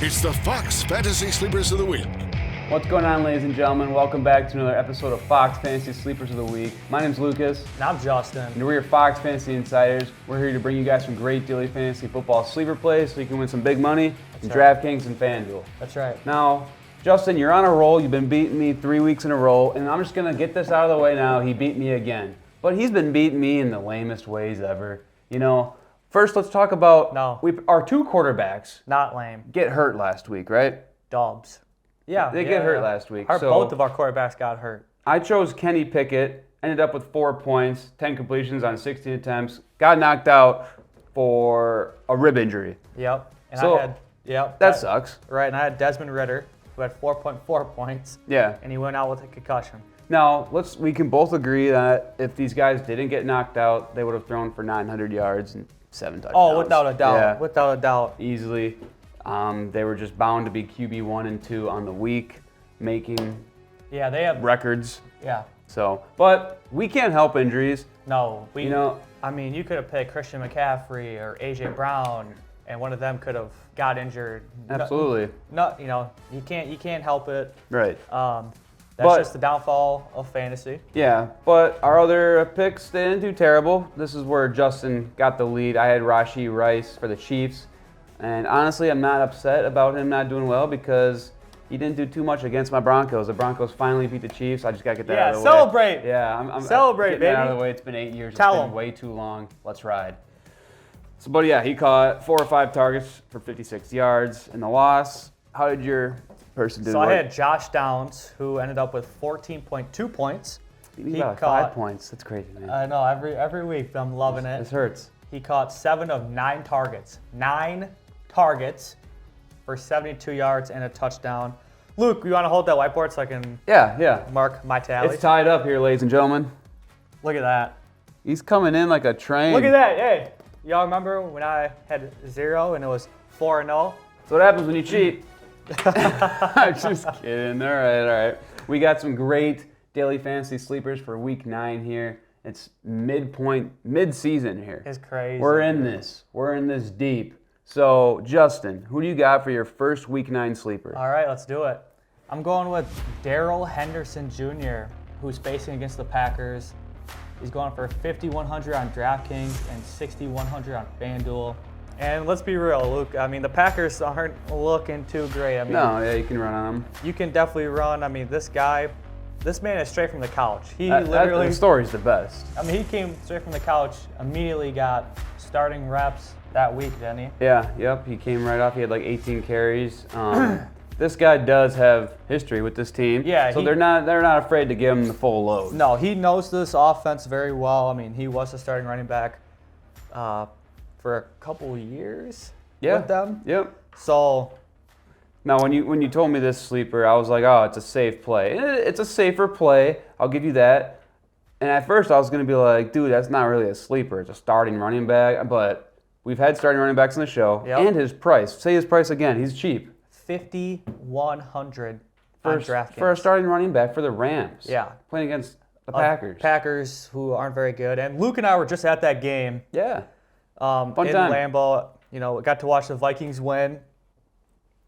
It's the Fox Fantasy Sleepers of the Week. What's going on, ladies and gentlemen? Welcome back to another episode of Fox Fantasy Sleepers of the Week. My name's Lucas. And I'm Justin. And we're your Fox Fantasy Insiders. We're here to bring you guys some great daily fantasy football sleeper plays so you can win some big money in DraftKings and FanDuel. That's right. Now, Justin, you're on a roll. You've been beating me 3 weeks in a row, and I'm just going to get this out of the way now. He beat me again. But he's been beating me in the lamest ways ever. You know, first let's talk about our two quarterbacks Not lame. get hurt last week, right? Dubs. Yeah. They get hurt last week. Both of our quarterbacks got hurt. I chose Kenny Pickett, ended up with 4 points, 10 completions on 16 attempts, got knocked out for a rib injury. Yep. And So, that sucks. Right, and I had Desmond Ridder, who had 4.4 points. Yeah. And he went out with a concussion. Now, we can both agree that if these guys didn't get knocked out, they would have thrown for 900 yards and 7 touchdowns. Oh, without a doubt. Yeah. Without a doubt. Easily. They were just bound to be QB 1 and 2 on the week, making Yeah, they have records. Yeah. So, but we can't help injuries. No. I mean, you could have picked Christian McCaffrey or AJ Brown, and one of them could have got injured. Absolutely. You can't help it. Right. That's just the downfall of fantasy. Yeah, but our other picks, they didn't do terrible. This is where Justin got the lead. I had Rashee Rice for the Chiefs. And honestly, I'm not upset about him not doing well because he didn't do too much against my Broncos. The Broncos finally beat the Chiefs. I just got to get that out of the way. Celebrate. Yeah, I'm celebrate, getting that out of baby. the way. It's been 8 years. Tell It's been him. way too long. Let's ride. So, but yeah, he caught 4 or 5 targets for 56 yards in the loss. How did your person do? So I had Josh Downs, who ended up with 14.2 points. He got 5 points. That's crazy, man. I know, every week, I'm loving it. This hurts. He caught 7 of 9 targets. 9 targets for 72 yards and a touchdown. Luke, you want to hold that whiteboard so I can Yeah. mark my tally? It's tied up here, ladies and gentlemen. Look at that. He's coming in like a train. Look at that. Hey, y'all remember when I had 0 and it was 4-0? That's what happens when you cheat. I'm just kidding. All right. We got some great daily fantasy sleepers for week 9 here. It's mid-season here. It's crazy. We're in this deep. So, Justin, who do you got for your first week 9 sleeper? All right, let's do it. I'm going with Darrell Henderson Jr., who's facing against the Packers. He's going for 5,100 on DraftKings and 6,100 on FanDuel. And let's be real, Luke. I mean, the Packers aren't looking too great. I mean, you can run on them. You can definitely run. I mean, this man is straight from the couch. The story's the best. I mean, he came straight from the couch, immediately got starting reps that week, didn't he? Yeah, yep. He came right off. He had like 18 carries. This guy does have history with this team. Yeah. So they're not afraid to give him the full load. No, he knows this offense very well. I mean, he was the starting running back for a couple years with them. Yep. So now, when you told me this sleeper, I was like, oh, it's a safe play. It's a safer play. I'll give you that. And at first, I was going to be like, dude, that's not really a sleeper. It's a starting running back. But we've had starting running backs on the show. Yep. And his price. Say his price again. He's cheap. 5,100 on DraftKings. For a starting running back for the Rams. Yeah. Playing against the Packers. Packers, who aren't very good. And Luke and I were just at that game. Yeah. In time. Lambeau. You know, we got to watch the Vikings win.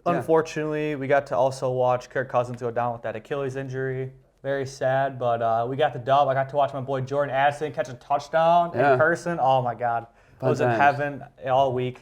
Yeah. Unfortunately, we got to also watch Kirk Cousins go down with that Achilles injury. Very sad, but we got the dub. I got to watch my boy Jordan Addison catch a touchdown in person. Oh, my God. I was in heaven all week.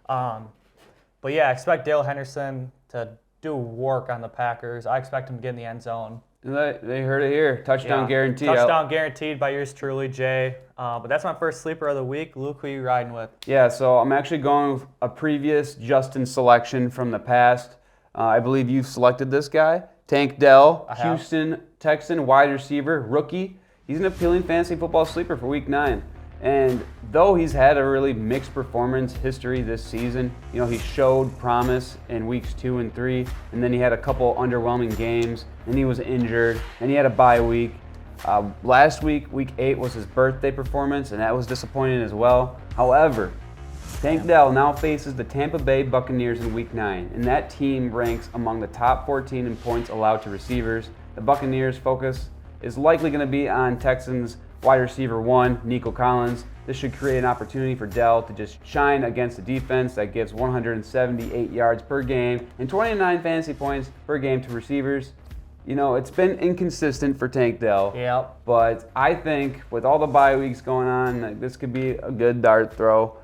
But, yeah, I expect Darrell Henderson to do work on the Packers. I expect him to get in the end zone. They heard it here. Touchdown guaranteed. Touchdown guaranteed by yours truly, Jay. But that's my first sleeper of the week. Luke, who are you riding with? Yeah, so I'm actually going with a previous Justin selection from the past. I believe you've selected this guy. Tank Dell, Houston Texan wide receiver, rookie. He's an appealing fantasy football sleeper for week 9. And though he's had a really mixed performance history this season, you know, he showed promise in weeks 2 and 3, and then he had a couple underwhelming games, and he was injured, and he had a bye week. Last week, week 8, was his birthday performance, and that was disappointing as well. However, Tank Dell now faces the Tampa Bay Buccaneers in week 9, and that team ranks among the top 14 in points allowed to receivers. The Buccaneers' focus is likely going to be on Texans' wide receiver 1, Nico Collins. This should create an opportunity for Dell to just shine against a defense that gives 178 yards per game and 29 fantasy points per game to receivers. You know, it's been inconsistent for Tank Dell. Yep. But I think with all the bye weeks going on, like, this could be a good dart throw.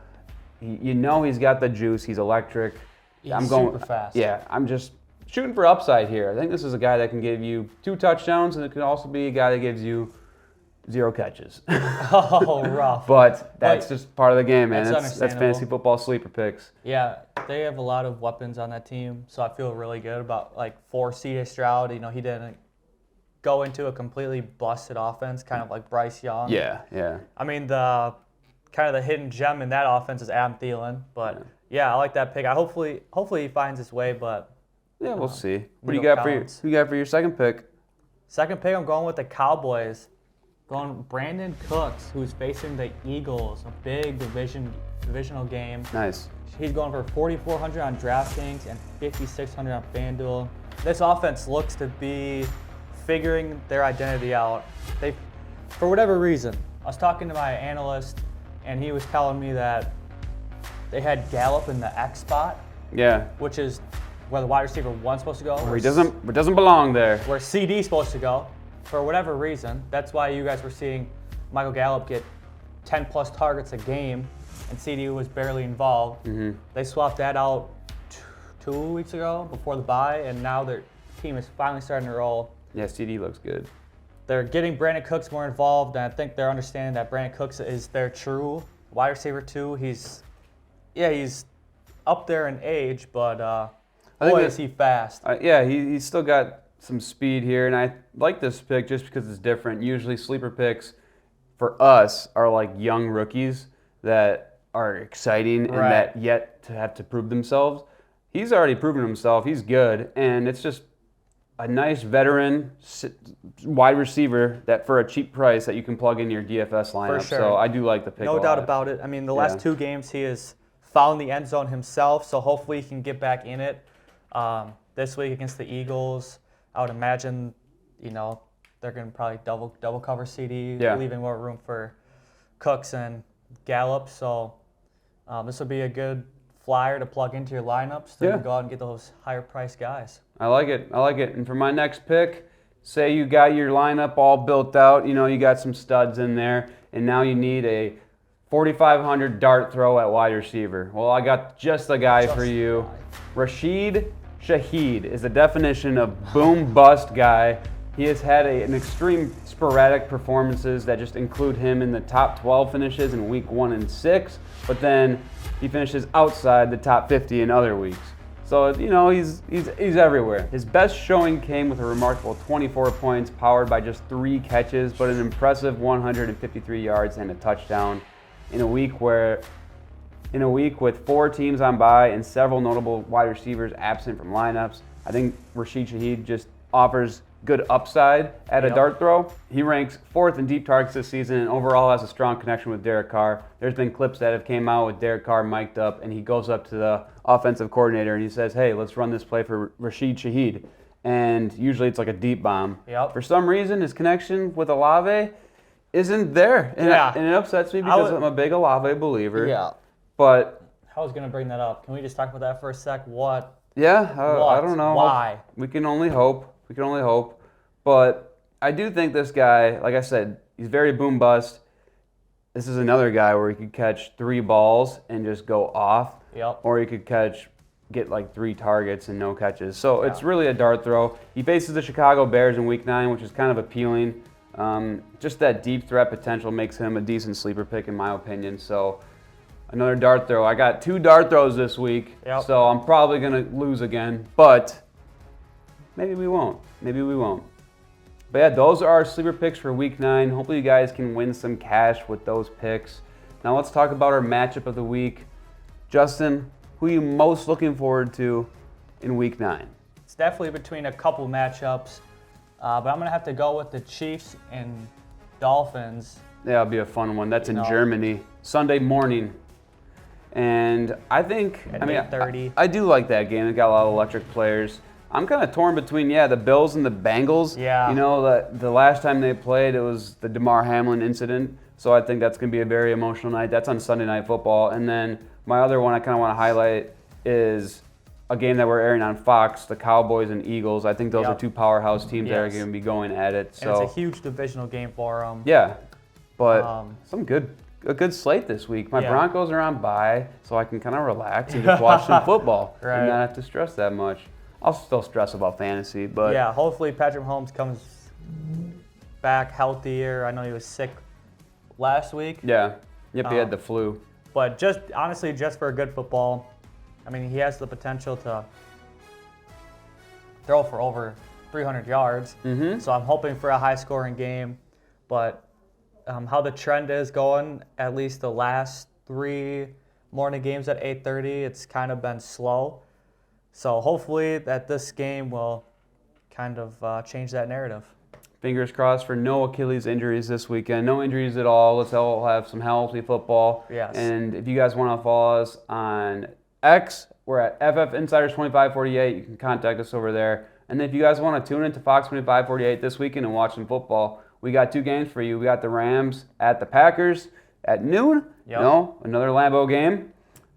You know he's got the juice. He's electric. He's super fast. Yeah, I'm just shooting for upside here. I think this is a guy that can give you 2 touchdowns, and it could also be a guy that gives you 0 catches. Oh, rough. But that's just part of the game, man. That's That's fantasy football sleeper picks. Yeah, they have a lot of weapons on that team, so I feel really good about, like, for C.J. Stroud. You know, he didn't go into a completely busted offense, kind of like Bryce Young. Yeah, yeah. I mean, the kind of the hidden gem in that offense is Adam Thielen, but yeah, I like that pick. Hopefully he finds his way, but yeah, we'll see. What do Nico you got Collins. for your second pick? Second pick, I'm going with the Cowboys. Going Brandon Cooks, who's facing the Eagles, a big divisional game. Nice. He's going for 4,400 on DraftKings and 5,600 on FanDuel. This offense looks to be figuring their identity out. They, for whatever reason, I was talking to my analyst, and he was telling me that they had Gallup in the X spot, Yeah. which is where the wide receiver one's supposed to go. Where he doesn't belong there. Where CD's supposed to go. For whatever reason, that's why you guys were seeing Michael Gallup get 10 plus targets a game, and CD was barely involved. Mm-hmm. They swapped that out 2 weeks ago before the bye, and now their team is finally starting to roll. Yeah, CD looks good. They're getting Brandon Cooks more involved, and I think they're understanding that Brandon Cooks is their true wide receiver too. He's up there in age, but boy, is he fast. Yeah, he's still got some speed here, and I like this pick just because it's different. Usually sleeper picks for us are like young rookies that are exciting and that yet to have to prove themselves. He's already proven himself. He's good, and it's just a nice veteran wide receiver that for a cheap price that you can plug in your DFS lineup. For sure. So I do like the pick. No doubt about it. I mean, the last 2 games he has found the end zone himself, so hopefully he can get back in it. This week against the Eagles, I would imagine, you know, they're going to probably double cover CD, leaving more room for Cooks and Gallup. So this would be a good flyer to plug into your lineups to go out and get those higher priced guys. I like it. And for my next pick, say you got your lineup all built out, you know, you got some studs in there, and now you need a 4,500 dart throw at wide receiver. Well, I got just the guy for you. Rashid Shaheed is the definition of boom bust guy. He has had an extreme sporadic performances that just include him in the top 12 finishes in week 1 and 6, but then he finishes outside the top 50 in other weeks. So, you know, he's everywhere. His best showing came with a remarkable 24 points powered by just 3 catches, but an impressive 153 yards and a touchdown in a week with 4 teams on bye and several notable wide receivers absent from lineups. I think Rashid Shaheed just offers good upside at a dart throw. He ranks 4th in deep targets this season and overall has a strong connection with Derek Carr. There's been clips that have came out with Derek Carr mic'd up, and he goes up to the offensive coordinator and he says, hey, let's run this play for Rashid Shaheed. And usually it's like a deep bomb. Yep. For some reason, his connection with Olave isn't there. And it upsets me because I'm a big Olave believer. Yeah. But I was going to bring that up. Can we just talk about that for a sec? What? Yeah, I don't know. Why? We can only hope. But I do think this guy, like I said, he's very boom bust. This is another guy where he could catch 3 balls and just go off. Yep. Or he could get like 3 targets and no catches. So it's really a dart throw. He faces the Chicago Bears in week 9, which is kind of appealing. Just that deep threat potential makes him a decent sleeper pick in my opinion. So another dart throw. I got 2 dart throws this week, so I'm probably going to lose again. But maybe we won't. But yeah, those are our sleeper picks for week 9. Hopefully you guys can win some cash with those picks. Now let's talk about our matchup of the week. Justin, who are you most looking forward to in week 9? It's definitely between a couple matchups, but I'm going to have to go with the Chiefs and Dolphins. Yeah, it'll be a fun one. That's in Germany, Sunday morning. And I think, At 8:30. I do like that game. It got a lot of electric players. I'm kind of torn between, the Bills and the Bengals. Yeah. You know, the last time they played, it was the DeMar Hamlin incident. So I think that's going to be a very emotional night. That's on Sunday Night Football. And then my other one I kind of want to highlight is a game that we're airing on Fox, the Cowboys and Eagles. I think those are two powerhouse teams that are going to be going at it. So and it's a huge divisional game for them. Yeah, but a good slate this week. My Yeah. Broncos are on bye, so I can kind of relax and just watch some football Right. and not have to stress that much. I'll still stress about fantasy, but Yeah, hopefully Patrick Mahomes comes back healthier. I know he was sick last week. yeah. Yep, he had the flu. But just honestly, just for a good football, I mean, he has the potential to throw for over 300 yards. Mm-hmm. So I'm hoping for a high-scoring game. But how the trend is going, at least the last 3 morning games at 8:30, it's kind of been slow. So hopefully that this game will kind of change that narrative. Fingers crossed for no Achilles injuries this weekend. No injuries at all. Let's all have some healthy football. Yes. And if you guys want to follow us on X, we're at FF Insiders 2548. You can contact us over there. And if you guys want to tune into Fox 2548 this weekend and watch some football, we got 2 games for you. We got the Rams at the Packers at noon. Yep. Another Lambeau game.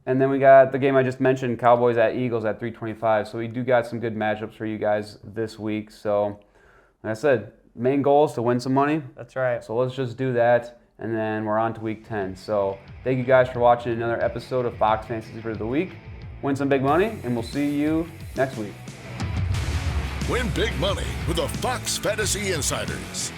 And then we got the game I just mentioned, Cowboys at Eagles at 3:25. So we do got some good matchups for you guys this week. So, like I said, main goal is to win some money. That's right. So let's just do that, and then we're on to week 10. So thank you guys for watching another episode of Fox Fantasy for the Week. Win some big money, and we'll see you next week. Win big money with the Fox Fantasy Insiders.